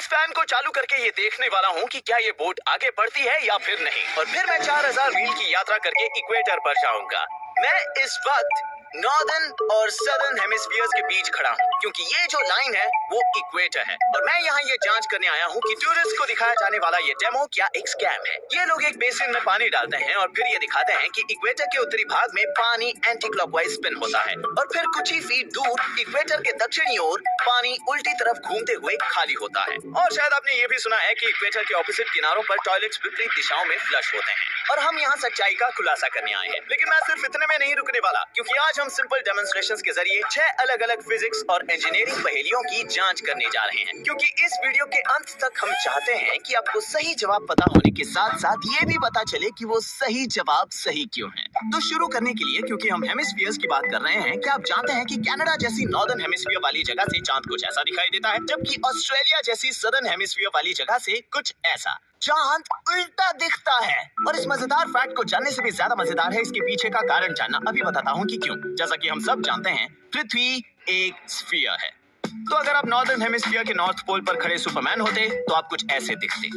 Fan को चालू करके ये देखने वाला हूँ कि क्या ये बोट आगे बढ़ती है या फिर नहीं, और फिर मैं 4000 मील की यात्रा करके इक्वेटर पर जाऊंगा। मैं इस वक्त नॉर्दर्न और सदर्न हेमिस्फीयर्स के बीच खड़ा हूँ, क्योंकि ये जो लाइन है वो इक्वेटर है, और मैं यहाँ ये जांच करने आया हूँ कि टूरिस्ट को दिखाया जाने वाला ये डेमो क्या एक स्कैम है। ये लोग एक बेसिन में पानी डालते हैं और फिर ये दिखाते हैं कि इक्वेटर के उत्तरी भाग में पानी एंटी क्लॉकवाइज स्पिन होता है, और फिर कुछ ही फीट दूर इक्वेटर के दक्षिणी ओर पानी उल्टी तरफ घूमते हुए खाली होता है। और शायद आपने ये भी सुना है कि इक्वेटर के ऑपोजिट किनारों पर टॉयलेट्स विपरीत दिशाओं में फ्लश होते हैं, और हम यहाँ सच्चाई का खुलासा करने आए हैं। लेकिन मैं सिर्फ इतने में नहीं रुकने वाला, क्योंकि आज हम सिंपल डेमोन्स्ट्रेशंस के जरिए 6 अलग अलग फिजिक्स और इंजीनियरिंग पहेलियों की जांच करने जा रहे हैं, क्योंकि इस वीडियो के अंत तक हम चाहते हैं कि आपको सही जवाब पता होने के साथ साथ ये भी पता चले कि वो सही जवाब सही क्यों है। तो शुरू करने के लिए, क्योंकि हम हेमिस्फीयर्स की बात कर रहे हैं, क्या आप जानते हैं कि कनाडा जैसी नॉर्दर्न हेमिस्फीयर वाली जगह से चांद कुछ ऐसा दिखाई देता है, जबकि ऑस्ट्रेलिया जैसी सदर्न हेमिस्फीयर वाली जगह से कुछ ऐसा। चांद उल्टा दिखता है। और इस मजेदार फैक्ट को जानने से भी ज्यादा मजेदार है इसके पीछे का कारण जानना। अभी बताता हूँ कि क्यों। जैसा कि हम सब जानते हैं, पृथ्वी एक स्फीयर है। तो अगर आप नॉर्दर्न हेमिस्फीयर के नॉर्थ पोल पर खड़े सुपरमैन होते तो आप कुछ ऐसे दिखते,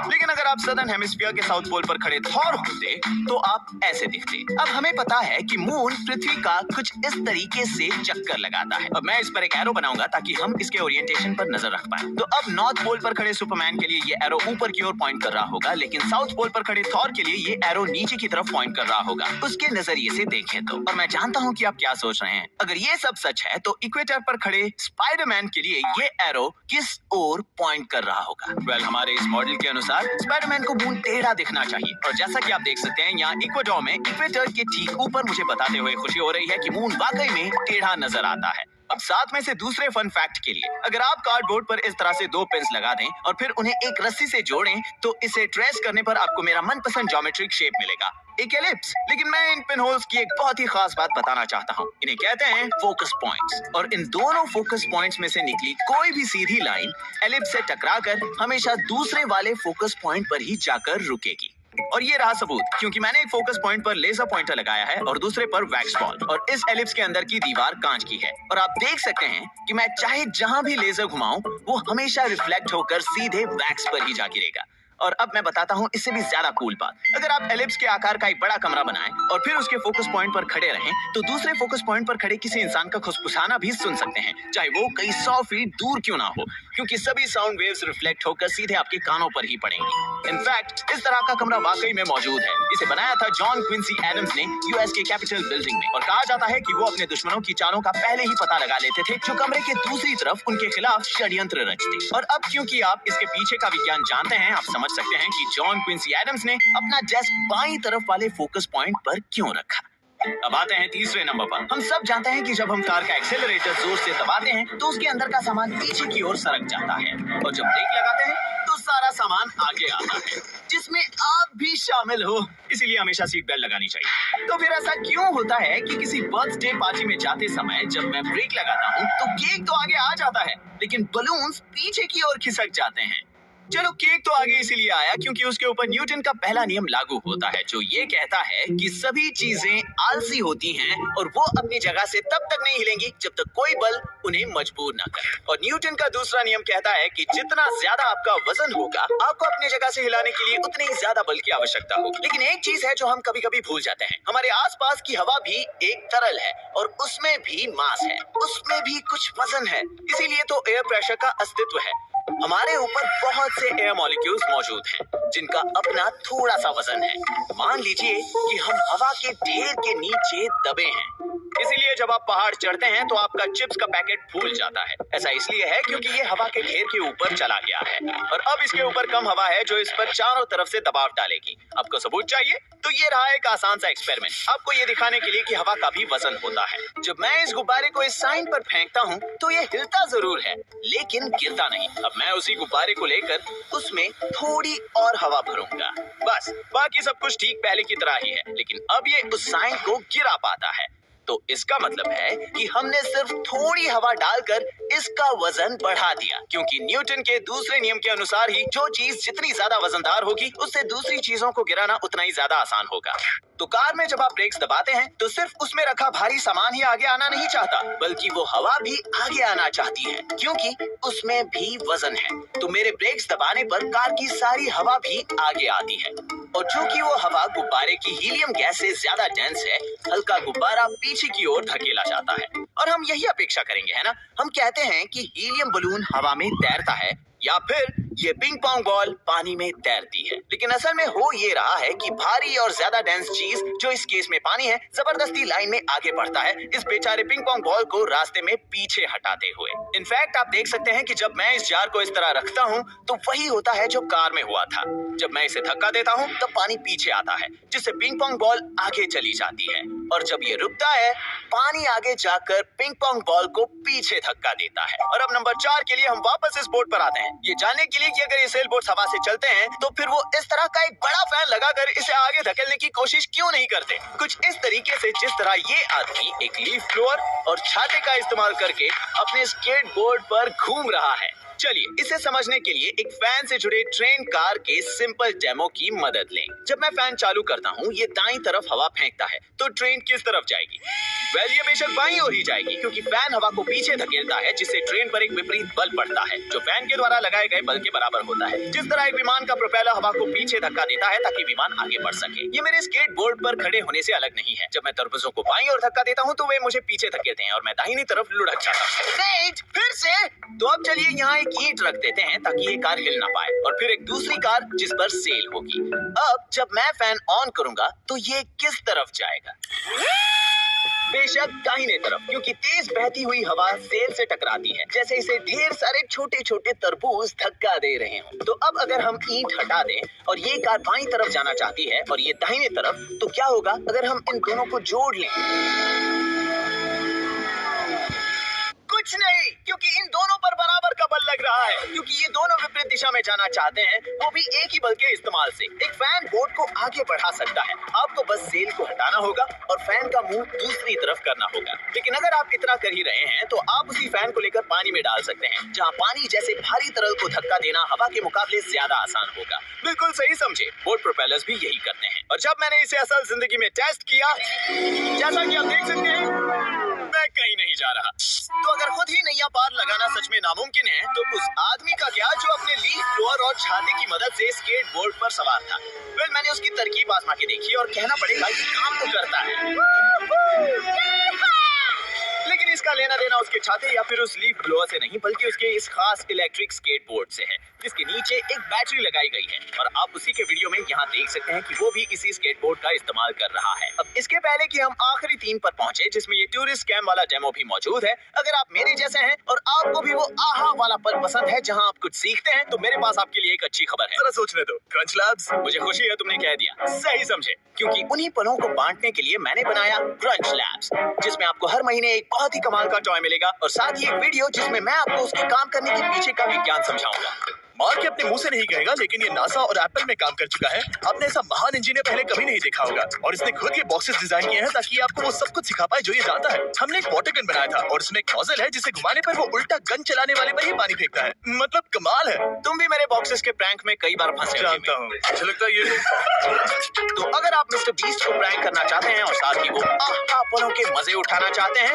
लेकिन अगर आप सदर्न हेमिस्फीयर के साउथ पोल पर खड़े थॉर होते तो आप ऐसे दिखते। अब हमें पता है कि मून पृथ्वी का कुछ इस तरीके से चक्कर लगाता है। अब मैं इस पर एक एरो बनाऊंगा ताकि हम इसके ओरिएंटेशन पर नजर रख पाए। तो अब नॉर्थ पोल पर खड़े सुपरमैन के लिए ये एरो ऊपर की ओर पॉइंट कर रहा होगा, लेकिन साउथ पोल पर खड़े थॉर के लिए ये एरो नीचे की तरफ पॉइंट कर रहा होगा, उसके नजरिए से देखें तो। और मैं जानता हूँ कि आप क्या सोच रहे हैं। अगर ये सब सच है तो इक्वेटर पर खड़े स्पाइडरमैन के लिए ये एरो किस ओर पॉइंट कर रहा होगा? वेल, हमारे इस मॉडल के अनुसार स्पाइडरमैन को मून टेढ़ा दिखना चाहिए, और जैसा कि आप देख सकते हैं यहाँ इक्वेडोर में इक्वेटर के ठीक ऊपर मुझे बताते हुए खुशी हो रही है कि मून वाकई में टेढ़ा नजर आता है। अब साथ में से दूसरे फन फैक्ट के लिए, अगर आप कार्डबोर्ड पर इस तरह से 2 पिन्स लगा दें और फिर उन्हें एक रस्सी से जोड़ें तो इसे ट्रेस करने पर आपको मेरा मनपसंद ज्योमेट्रिक शेप मिलेगा, एक एलिप्स। लेकिन मैं इन पिन होल्स की एक बहुत ही खास बात बताना चाहता हूँ। इन्हें कहते हैं फोकस पॉइंट्स, और इन दोनों फोकस पॉइंट्स में से निकली कोई भी सीधी लाइन एलिप्स से टकराकर हमेशा दूसरे वाले फोकस पॉइंट पर ही जाकर रुकेगी। और ये रहा सबूत, क्योंकि मैंने एक फोकस पॉइंट पर लेजर पॉइंटर लगाया है और दूसरे पर वैक्स बॉल, और इस एलिप्स के अंदर की दीवार कांच की है, और आप देख सकते हैं कि मैं चाहे जहां भी लेजर घुमाऊं वो हमेशा रिफ्लेक्ट होकर सीधे वैक्स पर ही जा गिरेगा। और अब मैं बताता हूँ इससे भी ज्यादा कूल बात। अगर आप एलिप्स के आकार का एक बड़ा कमरा बनाएं और फिर उसके फोकस पॉइंट पर खड़े रहें तो दूसरे फोकस पॉइंट पर खड़े किसी इंसान का खुसफुसाना भी सुन सकते हैं, चाहे वो कई 100 फीट दूर क्यों ना हो, क्योंकि सभी साउंड वेव्स रिफ्लेक्ट होकर सीधे आपके कानों पर ही पड़ेंगी। इनफैक्ट इस तरह का कमरा वाकई में मौजूद है। इसे बनाया था जॉन क्विंसी एडम्स ने यूएस के कैपिटल बिल्डिंग में, और कहा जाता है कि वो अपने दुश्मनों की चालों का पहले ही पता लगा लेते थे जो कमरे के दूसरी तरफ उनके खिलाफ षड्यंत्र रचते। और अब क्योंकि आप इसके पीछे का विज्ञान जानते हैं, आप समझ सकते हैं कि जॉन क्विंसी एडम्स ने अपना डेस्क बाईं तरफ वाले फोकस पॉइंट पर क्यों रखा। अब आते हैं तीसरे नंबर पर। हम सब जानते हैं कि जब हम कार का एक्सेलरेटर जोर से दबाते हैं तो उसके अंदर का सामान पीछे की ओर सरक जाता है, और जब ब्रेक लगाते हैं तो सारा सामान आगे आता है, जिसमें आप भी शामिल हो। इसीलिए हमेशा सीट बेल्ट लगानी चाहिए। तो फिर ऐसा क्यों होता है कि किसी बर्थडे पार्टी में जाते समय जब मैं ब्रेक लगाता हूँ तो केक तो आगे आ जाता है, लेकिन बलून्स पीछे की ओर खिसक जाते हैं? चलो, केक तो आगे इसीलिए आया क्योंकि उसके ऊपर न्यूटन का पहला नियम लागू होता है, जो ये कहता है कि सभी चीजें आलसी होती हैं और वो अपनी जगह से तब तक नहीं हिलेंगी जब तक कोई बल उन्हें मजबूर ना करे। और न्यूटन का दूसरा नियम कहता है कि जितना ज्यादा आपका वजन होगा, आपको अपनी जगह से हिलाने के लिए उतनी ही ज्यादा बल की आवश्यकता होगी। लेकिन एक चीज है जो हम कभी कभी भूल जाते हैं, हमारे आसपास की हवा भी एक तरल है और उसमें भी मास है, उसमें भी कुछ वजन है। इसीलिए तो एयर प्रेशर का अस्तित्व है। हमारे ऊपर बहुत से एयर मॉलिक्यूल्स मौजूद हैं जिनका अपना थोड़ा सा वजन है। मान लीजिए कि हम हवा के ढेर के नीचे दबे हैं, इसीलिए जब आप पहाड़ चढ़ते हैं तो आपका चिप्स का पैकेट फूल जाता है। ऐसा इसलिए है क्योंकि ये हवा के ढेर के ऊपर चला गया है, और अब इसके ऊपर कम हवा है जो इस पर चारों तरफ से दबाव डालेगी। आपको सबूत चाहिए? तो ये रहा एक आसान सा एक्सपेरिमेंट, आपको ये दिखाने के लिए कि हवा का भी वजन होता है। जब मैं इस गुब्बारे को इस साइन पर फेंकता हूँ तो ये हिलता जरूर है, लेकिन गिरता नहीं। अब मैं उसी गुब्बारे को लेकर उसमें थोड़ी और हवा भरूंगा, बस। बाकी सब कुछ ठीक पहले की तरह ही है, लेकिन अब ये उस साइन को गिरा पाता है। तो इसका मतलब है कि हमने सिर्फ थोड़ी हवा डालकर इसका वजन बढ़ा दिया, क्योंकि न्यूटन के दूसरे नियम के अनुसार ही जो चीज जितनी ज्यादा वजनदार होगी उससे दूसरी चीजों को गिराना उतना ही ज्यादा आसान होगा। तो कार में जब आप ब्रेक्स दबाते हैं तो सिर्फ उसमें रखा भारी सामान ही आगे आना नहीं चाहता, बल्कि वो हवा भी आगे आना चाहती है, क्योंकि उसमें भी वजन है। तो मेरे ब्रेक्स दबाने पर कार की सारी हवा भी आगे आती है, और चूंकि वो हवा गुब्बारे की हीलियम गैस से ज्यादा डेंस है, हल्का गुब्बारा पीछे की ओर धकेला जाता है। और हम यही अपेक्षा करेंगे, है ना? हम कहते हैं कि हीलियम बलून हवा में तैरता है, या फिर ये पिंग पोंग बॉल पानी में तैरती है। लेकिन असल में हो ये रहा है कि भारी और ज्यादा डेंस चीज, जो इस केस में पानी है, जबरदस्ती लाइन में आगे बढ़ता है, इस बेचारे पिंग पोंग बॉल को रास्ते में पीछे हटाते हुए। इनफैक्ट आप देख सकते हैं कि जब मैं इस जार को इस तरह रखता हूँ तो वही होता है जो कार में हुआ था। जब मैं इसे धक्का देता हूँ तब पानी पीछे आता है, जिससे पिंग पोंग बॉल आगे चली जाती है, और जब ये रुकता है पानी आगे जाकर पिंग पोंग बॉल को पीछे धक्का देता है। और अब नंबर 4 के लिए हम वापस इस बोर्ड पर आते हैं, ये जानने के लिए कि अगर ये सेल बोट हवा से चलते हैं तो फिर वो इस तरह का एक बड़ा फैन लगाकर इसे आगे धकेलने की कोशिश क्यों नहीं करते, कुछ इस तरीके से जिस तरह ये आदमी एक लीफ ब्लोअर और छाते का इस्तेमाल करके अपने स्केट बोर्ड पर घूम रहा है। चलिए इसे समझने के लिए एक फैन से जुड़े ट्रेन कार के सिंपल डेमो की मदद लें। जब मैं फैन चालू करता हूँ ये दाईं तरफ हवा फेंकता है, तो ट्रेन किस तरफ जाएगी? वेल ये बेशक बाईं ओर ही जाएगी, क्योंकि फैन हवा को पीछे धकेलता है, जिससे ट्रेन पर एक विपरीत बल पड़ता है, जो फैन के द्वारा लगाए गए बल के बराबर होता है। जिस तरह एक विमान का प्रोपेलर हवा को पीछे धक्का देता है ताकि विमान आगे बढ़ सके। ये मेरे स्केट बोर्ड पर खड़े होने से अलग नहीं है। जब मैं तरबूजों को बाईं ओर धक्का देता हूँ तो वे मुझे पीछे धकेलते हैं और मैं दाहिनी तरफ लुढ़क जाता हूँ। फिर से तो अब चलिए यहाँ एक ईंट रख देते हैं ताकि ये कार हिल ना पाए, और फिर एक दूसरी कार जिस पर सेल होगी। अब जब मैं फैन ऑन करूंगा तो ये किस तरफ जाएगा? बेशक दाहिने तरफ, क्योंकि तेज बहती हुई हवा सेल से टकराती है, जैसे इसे ढेर सारे छोटे छोटे तरबूज धक्का दे रहे हों। तो अब अगर हम ईंट हटा दें और ये कार बाईं तरफ जाना चाहती है और ये दाहिने तरफ, तो क्या होगा अगर हम इन दोनों को जोड़ लें? कुछ नहीं, क्योंकि इन दोनों पर बराबर का बल लग रहा है, क्योंकि ये दोनों विपरीत दिशा में जाना चाहते हैं, वो भी एक ही बल के इस्तेमाल से। एक फैन बोट को आगे बढ़ा सकता है, आपको बस सेल को हटाना होगा और फैन का मुंह दूसरी तरफ करना होगा। लेकिन अगर आप इतना कर ही रहे हैं तो आप उसी फैन को लेकर पानी में डाल सकते हैं, जहाँ पानी जैसे भारी तरल को धक्का देना हवा के मुकाबले ज्यादा आसान होगा। बिल्कुल सही समझे, बोट प्रोपेलर्स भी यही करते हैं। और जब मैंने इसे असल जिंदगी में टेस्ट किया, जैसा कि आप देख सकते हैं, मैं कहीं नहीं जा रहा। तो अगर खुद ही नैया पार लगाना सच में नामुमकिन है, तो उस आदमी का क्या जो अपने लीफ ब्लोअर और छाते की मदद से स्केट बोर्ड पर सवार था? फिर मैंने उसकी तरकीब आजमा के देखी और कहना पड़ेगा ये काम तो करता है, लेकिन इसका लेना देना उसके छाते या फिर उस लीफ ब्लोअर से नहीं, बल्कि उसके इस खास इलेक्ट्रिक स्केट बोर्ड से है, जिसके नीचे एक बैटरी लगाई गई है। और आप उसी के वीडियो में यहाँ देख सकते हैं कि वो भी इसी स्केट बोर्ड का इस्तेमाल कर रहा है। अब इसके पहले कि हम आखिरी 3 पर पहुंचे, जिसमें ये टूरिस्ट कैम्प वाला डेमो भी मौजूद है, अगर आप मेरे जैसे हैं और आपको भी वो आहा वाला पल पसंद है जहाँ आप कुछ सीखते हैं, तो मेरे पास आपके लिए एक अच्छी खबर है। जरा सोचने दो। क्रंच लैब्स, मुझे खुशी है तुमने कह दिया, सही समझे, क्योंकि उन्हीं पलों को बांटने के लिए मैंने बनाया क्रंच लैब्स, जिसमें आपको हर महीने एक बहुत ही कमाल का टॉय मिलेगा और साथ ही एक वीडियो जिसमें मैं आपको उसके काम करने के पीछे का विज्ञान समझाऊंगा। मार्क अपने मुंह से नहीं कहेगा, लेकिन ये नासा और एप्पल में काम कर चुका है। आपने ऐसा महान इंजीनियर पहले कभी नहीं देखा होगा, और इसने खुद ये बॉक्सेस डिजाइन किए हैं ताकि आपको वो सब कुछ सिखा पाए जो ये जानता है। हमने एक वाटर गन बनाया था और इसमें एक नोजल है जिसे घुमाने पर वो उल्टा गन चलाने वाले पर ही पानी फेंकता है। मतलब कमाल है। तुम भी मेरे बॉक्सेस के प्रैंक में कई बार फंसे जानता हूँ, अच्छा लगता है ये। तो अगर आप मिस्टर बीस्ट को प्रैंक करना चाहते हैं और साथ ही वो पलों के मजे उठाना चाहते हैं,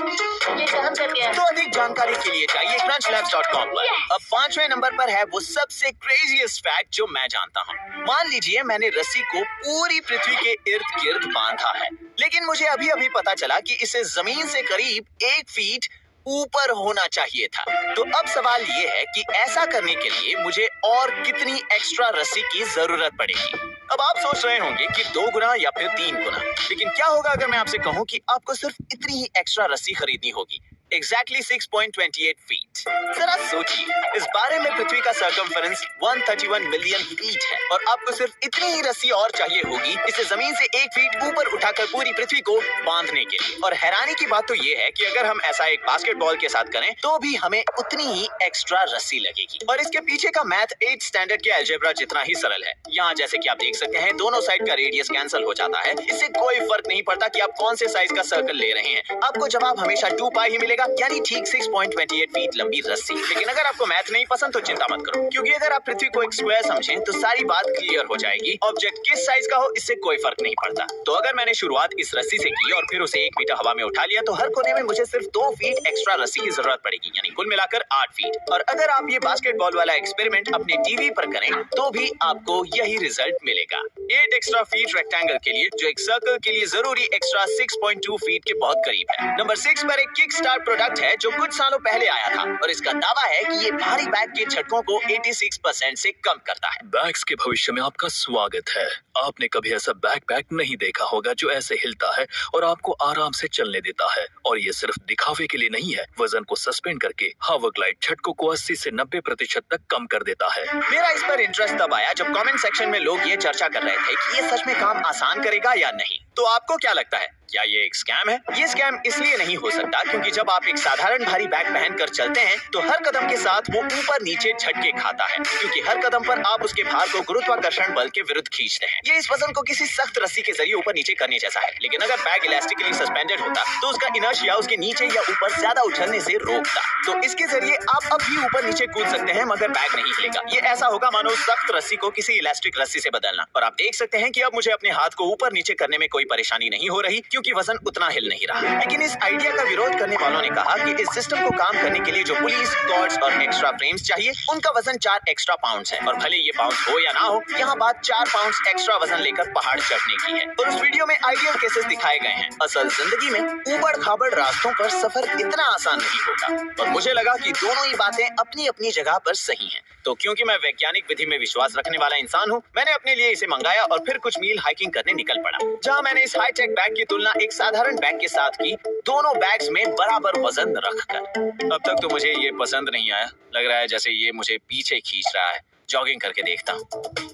तो अधिक जानकारी के लिए जाइए crunchLabs.com पर। अब 5वें नंबर पर है वो सबसे क्रेजीएस्ट फैक्ट जो मैं जानता हूँ। मान लीजिए मैंने रस्सी को पूरी पृथ्वी के इर्द गिर्द बांधा है, लेकिन मुझे अभी अभी पता चला कि इसे जमीन से करीब 1 फीट ऊपर होना चाहिए था। तो अब सवाल ये है कि ऐसा करने के लिए मुझे और कितनी एक्स्ट्रा रस्सी की जरूरत पड़ेगी। अब आप सोच रहे होंगे कि 2 गुना या फिर 3 गुना, लेकिन क्या होगा अगर मैं आपसे कहूँ कि आपको सिर्फ इतनी ही एक्स्ट्रा रस्सी खरीदनी होगी? Exactly 6.28 feet. जरा सोचिए, इस बारे में पृथ्वी का सर्कमफेरेंस 131 मिलियन फीट है और आपको सिर्फ इतनी ही रस्सी और चाहिए होगी इसे जमीन से 1 फीट ऊपर उठाकर पूरी पृथ्वी को बांधने के लिए। और हैरानी की बात तो ये है कि अगर हम ऐसा एक बास्केटबॉल के साथ करें तो भी हमें उतनी ही एक्स्ट्रा रस्सी लगेगी। और इसके पीछे का मैथ 8 स्टैंडर्ड के अलजेब्रा जितना ही सरल है। यहाँ जैसे कि आप देख सकते हैं, दोनों साइड का रेडियस कैंसिल हो जाता है। इससे कोई फर्क नहीं पड़ता कि आप कौन से साइज का सर्कल ले रहे हैं, आपको जवाब हमेशा 2 पाई ही मिलेगा, यानी ठीक 6.28 फीट लंबी रस्सी। लेकिन अगर आपको मैथ नहीं पसंद तो चिंता मत करो, क्योंकि अगर आप पृथ्वी को एक स्क्वायर समझें तो सारी बात क्लियर हो जाएगी। ऑब्जेक्ट किस साइज का हो इससे कोई फर्क नहीं पड़ता। तो अगर मैंने शुरुआत इस रस्सी से की और फिर उसे 1 मीटर हवा में उठा लिया तो हर कोने में मुझे सिर्फ 2 फीट एक्स्ट्रा रस्सी की जरूरत पड़ेगी, यानी कुल मिलाकर 8 फीट। और अगर आप ये बास्केटबॉल वाला एक्सपेरिमेंट अपने टीवी पर करें तो भी आपको यही रिजल्ट मिलेगा। 8 एक्स्ट्रा फीट रेक्टेंगल के लिए, जो एक सर्कल के लिए जरूरी एक्स्ट्रा 6.2 फीट के बहुत करीब है। नंबर 6 पर एक किक स्टार्ट प्रोडक्ट है जो कुछ सालों पहले आया था और इसका दावा है कि ये भारी बैग के झटकों को 86% से कम करता है। बैग्स के भविष्य में आपका स्वागत है। आपने कभी ऐसा बैकपैक नहीं देखा होगा जो ऐसे हिलता है और आपको आराम से चलने देता है। और ये सिर्फ दिखावे के लिए नहीं है, वजन को सस्पेंड करके हवा ग्लाइड झटकों को 80 से 90% तक कम कर देता है। मेरा इस पर इंटरेस्ट तब आया जब कमेंट सेक्शन में लोग ये चर्चा कर रहे थे कि ये सच में काम आसान करेगा या नहीं। तो आपको क्या लगता है, क्या ये एक स्कैम है? ये स्कैम इसलिए नहीं हो सकता क्योंकि जब आप एक साधारण भारी बैग पहनकर चलते हैं तो हर कदम के साथ वो ऊपर नीचे झटके खाता है, क्योंकि हर कदम पर आप उसके भार को गुरुत्वाकर्षण बल के विरुद्ध खींचते हैं। ये इस वजन को किसी सख्त रस्सी के जरिए ऊपर नीचे करने जैसा है। लेकिन अगर बैग इलास्टिकली सस्पेंडेड होता तो उसका इनर्शिया उसके नीचे या ऊपर ज्यादा उछलने से रोकता। तो इसके जरिए आप अब भी ऊपर नीचे कूद सकते हैं मगर बैग नहीं हिलेगा। ये ऐसा होगा मानो सख्त रस्सी को किसी इलास्टिक रस्सी से बदलना। और आप देख सकते हैं कि अब मुझे अपने हाथ को ऊपर नीचे करने में कोई परेशानी नहीं हो रही क्योंकि वजन उतना हिल नहीं रहा। लेकिन इस आइडिया का विरोध करने वालों ने कहा कि इस सिस्टम को काम करने के लिए जो पुलिस, कॉर्ड्स और एक्स्ट्रा फ्रेम्स चाहिए उनका वजन 4 एक्स्ट्रा पाउंड्स है। और भले ये पाउंड्स हो या ना हो, यहाँ बात 4 पाउंड्स एक्स्ट्रा वजन लेकर पहाड़ चढ़ने की है। और उस वीडियो में आइडियल केसेस दिखाए गए हैं। असल जिंदगी में ऊबड़ खाबड़ रास्तों पर सफर इतना आसान नहीं होता। और मुझे लगा कि दोनों ही बातें अपनी अपनी जगह पर सही हैं। तो क्योंकि मैं वैज्ञानिक विधि में विश्वास रखने वाला इंसान हूँ, मैंने अपने लिए इसे मंगाया और फिर कुछ मील हाइकिंग करने निकल पड़ा, जहाँ मैंने इस हाईटेक बैग की तुलना एक साधारण बैग के साथ की, दोनों बैग्स में बराबर वजन रखकर। अब तक तो मुझे ये पसंद नहीं आया, लग रहा है जैसे ये मुझे पीछे खींच रहा है। जॉगिंग करके देखता हूँ।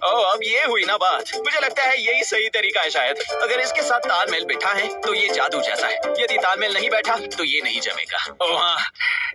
ओह, अब ये हुई ना बात। मुझे लगता है यही सही तरीका है शायद। अगर इसके साथ तालमेल बैठा है तो ये जादू जैसा है, यदि तालमेल नहीं बैठा तो ये नहीं जमेगा। ओह हाँ,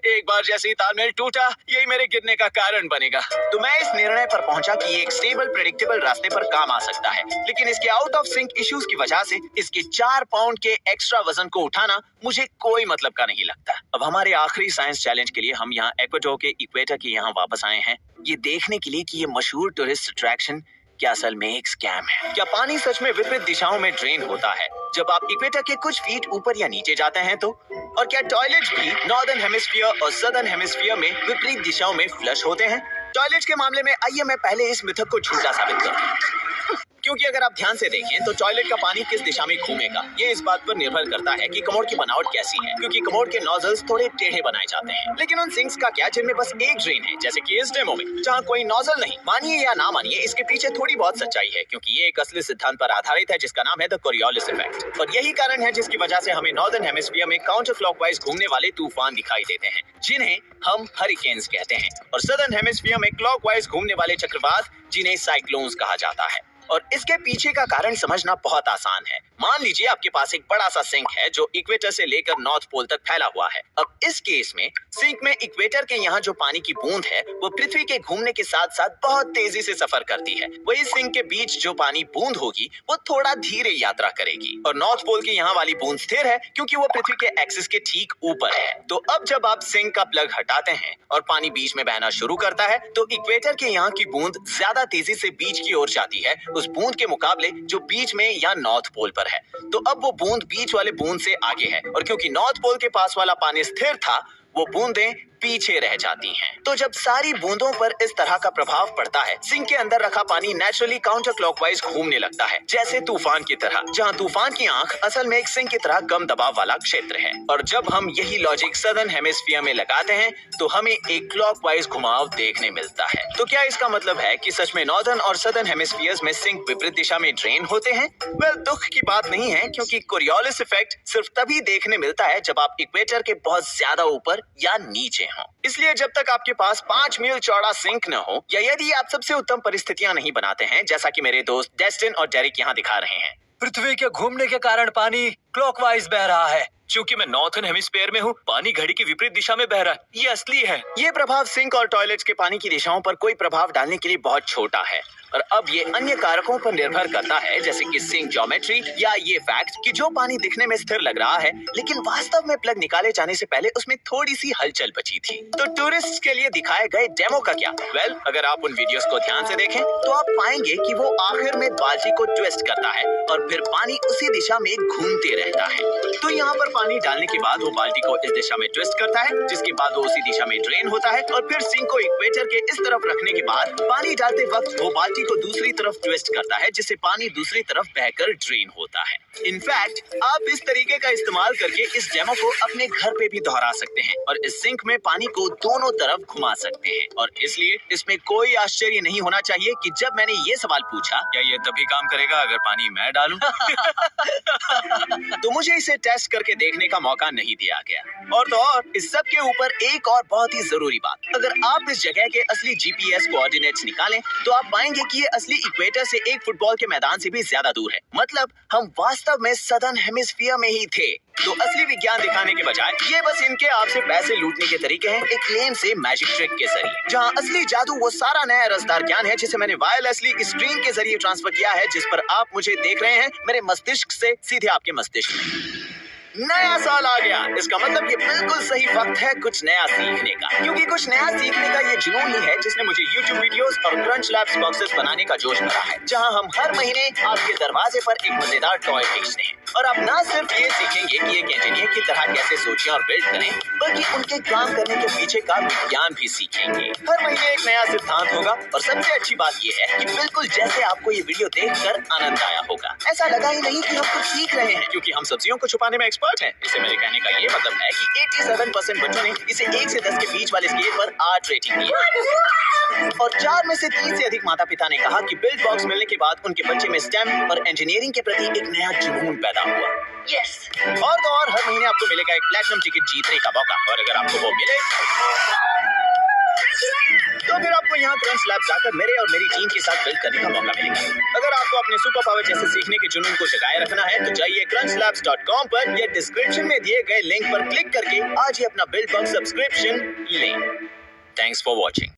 एक बार जैसे ही तालमेल टूटा यही मेरे गिरने का कारण बनेगा। तो मैं इस निर्णय पर पहुंचा कि ये एक स्टेबल प्रेडिक्टेबल रास्ते पर काम आ सकता है, लेकिन इसके आउट ऑफ सिंक इश्यूज की वजह से इसके 4 पाउंड के एक्स्ट्रा वजन को उठाना मुझे कोई मतलब का नहीं लगता। अब हमारे आखिरी साइंस चैलेंज के लिए हम यहाँ इक्वेडोर के इक्वेटर के यहाँ वापस आए हैं, ये देखने के लिए कि ये मशहूर टूरिस्ट अट्रैक्शन क्या असल में एक स्कैम है। क्या पानी सच में विपरीत दिशाओं में ड्रेन होता है जब आप इक्वेटर के कुछ फीट ऊपर या नीचे जाते हैं तो? और क्या टॉयलेट्स भी नॉर्दर्न हेमिस्फीयर और सदर्न हेमिस्फीयर में विपरीत दिशाओं में फ्लश होते हैं? टॉयलेट्स के मामले में आइए मैं पहले इस मिथक को झूठा साबित करूं। क्योंकि अगर आप ध्यान से देखें तो टॉयलेट का पानी किस दिशा में घूमेगा ये इस बात पर निर्भर करता है कि कमोड की बनावट कैसी है, क्योंकि कमोड के नोजल्स थोड़े टेढ़े बनाए जाते हैं। लेकिन उन सिंक्स का क्या जिनमें बस एक ड्रेन है, जैसे कि इस डेमो में जहाँ कोई नोजल नहीं। मानिए या ना मानिए, इसके पीछे थोड़ी बहुत सच्चाई है, क्योंकि ये एक असली सिद्धांत पर आधारित है जिसका नाम है द कोरियोलिस इफेक्ट। और यही कारण है जिसकी वजह से हमें नॉर्दर्न हेमिस्फीयर में काउंटर क्लॉकवाइज घूमने वाले तूफान दिखाई देते हैं, जिन्हें हम हरिकेन्स कहते हैं, और सदर्न हेमिस्फीयर में क्लॉकवाइज घूमने वाले चक्रवात जिन्हें साइक्लोन्स कहा जाता है। और इसके पीछे का कारण समझना बहुत आसान है। मान लीजिए आपके पास एक बड़ा सा सिंक है जो इक्वेटर से लेकर नॉर्थ पोल तक फैला हुआ है। अब इस केस में सिंक में इक्वेटर के यहाँ जो पानी की बूंद है वो पृथ्वी के घूमने के साथ साथ बहुत तेजी से सफर करती है। वही सिंक के बीच जो पानी बूंद होगी वो थोड़ा धीरे यात्रा करेगी, और नॉर्थ पोल की यहाँ वाली बूंद स्थिर है क्योंकि वो पृथ्वी के एक्सिस के ठीक ऊपर है। तो अब जब आप सिंक का प्लग हटाते हैं और पानी बीच में बहना शुरू करता है तो इक्वेटर के यहाँ की बूंद ज्यादा तेजी से बीच की ओर जाती है उस बूंद के मुकाबले जो बीच में या नॉर्थ पोल पर है। तो अब वो बूंद बीच वाले बूंद से आगे है, और क्योंकि नॉर्थ पोल के पास वाला पानी स्थिर था वो बूंदें पीछे रह जाती हैं। तो जब सारी बूंदों पर इस तरह का प्रभाव पड़ता है, सिंक के अंदर रखा पानी नेचुरली काउंटर क्लॉकवाइज घूमने लगता है, जैसे तूफान की तरह, जहां तूफान की आंख असल में एक सिंक की तरह कम दबाव वाला क्षेत्र है। और जब हम यही लॉजिक सदर्न हेमिस्फीयर में लगाते हैं तो हमें एक क्लॉकवाइज घुमाव देखने मिलता है। तो क्या इसका मतलब है कि सच में नॉर्दर्न और सदर्न हेमिस्फीयर्स में सिंक विपरीत दिशा में ड्रेन होते हैं? वेल, दुख की बात नहीं है, क्योंकि कोरियोलिस इफेक्ट सिर्फ तभी देखने मिलता है जब आप इक्वेटर के बहुत ज्यादा ऊपर या नीचे हों। इसलिए जब तक आपके पास 5 मील चौड़ा सिंक न हो, या यदि आप सबसे उत्तम परिस्थितियां नहीं बनाते हैं, जैसा कि मेरे दोस्त डेस्टिन और डेरिक यहाँ दिखा रहे हैं। पृथ्वी के घूमने के कारण पानी क्लॉकवाइज बह रहा है। क्योंकि मैं नॉर्थन हेमिस्फीयर में हूँ, पानी घड़ी की विपरीत दिशा में बह रहा है। ये असली है। ये प्रभाव सिंक और टॉयलेट्स के पानी की दिशाओं पर कोई प्रभाव डालने के लिए बहुत छोटा है, और अब ये अन्य कारकों पर निर्भर करता है, जैसे कि सिंक ज्योमेट्री या ये फैक्ट कि जो पानी दिखने में स्थिर लग रहा है, लेकिन वास्तव में प्लग निकाले जाने से पहले उसमें थोड़ी सी हलचल बची थी। तो टूरिस्ट के लिए दिखाए गए डेमो का क्या? वेल, अगर आप उन वीडियोस को ध्यान से देखें तो आप पाएंगे कि वो आखिर में बाल्टी को ट्विस्ट करता है और फिर पानी उसी दिशा में घूमते रहता है। तो यहाँ पर पानी डालने के बाद वो बाल्टी को इस दिशा में ट्विस्ट करता है, जिसके बाद वो उसी दिशा में ड्रेन होता है, और फिर सिंक को इक्वेटर के इस तरफ रखने के बाद पानी डालते वक्त वो बाल्टी को दूसरी तरफ ट्विस्ट करता है, जिससे पानी दूसरी तरफ बहकर ड्रेन होता है। इनफैक्ट आप इस तरीके का इस्तेमाल करके इस डेमो को अपने घर पे भी दोहरा सकते हैं और इस सिंक में पानी को दोनों तरफ घुमा सकते हैं। और इसलिए इसमें कोई आश्चर्य नहीं होना चाहिए कि जब मैंने ये सवाल पूछा, क्या ये तभी काम करेगा अगर पानी मैं डालूं? तो मुझे इसे टेस्ट करके देखने का मौका नहीं दिया गया। और तो और इस सब के ऊपर एक और बहुत ही जरूरी बात, अगर आप इस जगह के असली जीपीएस कोऑर्डिनेट्स निकालें तो आप पाएंगे कि ये असली इक्वेटर से एक फुटबॉल के मैदान से भी ज्यादा दूर है। मतलब हम वास्तव में सदर्न हेमिस्फीयर में ही थे। तो असली विज्ञान दिखाने के बजाय ये बस इनके आपसे पैसे लूटने के तरीके हैं, एक लेम से मैजिक ट्रिक के जरिए, जहां असली जादू वो सारा नया रसदार ज्ञान है जिसे मैंने वायरलेसली स्क्रीन के जरिए ट्रांसफर किया है, जिस पर आप मुझे देख रहे हैं, मेरे मस्तिष्क से सीधे आपके मस्तिष्क में। नया साल आ गया, इसका मतलब ये बिल्कुल सही वक्त है कुछ नया सीखने का, क्योंकि कुछ नया सीखने का ये जुनून ही है जिसने मुझे YouTube वीडियोस और क्रंच लैब्स बॉक्सेस बनाने का जोश भरा है, जहां हम हर महीने आपके दरवाजे पर एक मजेदार टॉय भेजते हैं। और आप ना सिर्फ ये सीखेंगे कि एक इंजीनियर की तरह कैसे सोचें और बिल्ड करें, बल्कि उनके काम करने के पीछे का विज्ञान भी सीखेंगे। हर महीने एक नया सिद्धांत होगा, और सबसे अच्छी बात ये है कि बिल्कुल जैसे आपको ये वीडियो देखकर आनंद आया होगा, ऐसा लगा ही नहीं कि हम कुछ सीख रहे हैं, क्योंकि हम सब्जियों को छुपाने में एक्सपर्ट हैं। इसे मेरे कहने का ये मतलब है कि 87% बच्चों ने इसे 1 से 10 के बीच वाले स्केल पर 8 रेटिंग दी है, और 4 में से 3 से अधिक माता पिता ने कहा कि बिल्ड बॉक्स मिलने के बाद उनके बच्चे में स्टेम और इंजीनियरिंग के प्रति एक नया जुनून पैदा हुआ। यस। और तो और हर महीने आपको मिलेगा एक प्लैटिनम टिकट जीतने का मौका, और अगर आपको वो मिले तो फिर आपको यहाँ क्रंच लैब जाकर मेरे और मेरी टीम के साथ बिल्ड करने का मौका मिलेगा। अगर आपको अपने सुपर पावर जैसे सीखने के जुनून को जगाए रखना है तो जाइए crunchlabs.com पर या डिस्क्रिप्शन में दिए गए लिंक पर क्लिक करके आज ही अपना बिल्ड बॉक्स सब्सक्रिप्शन लें। Thanks for watching.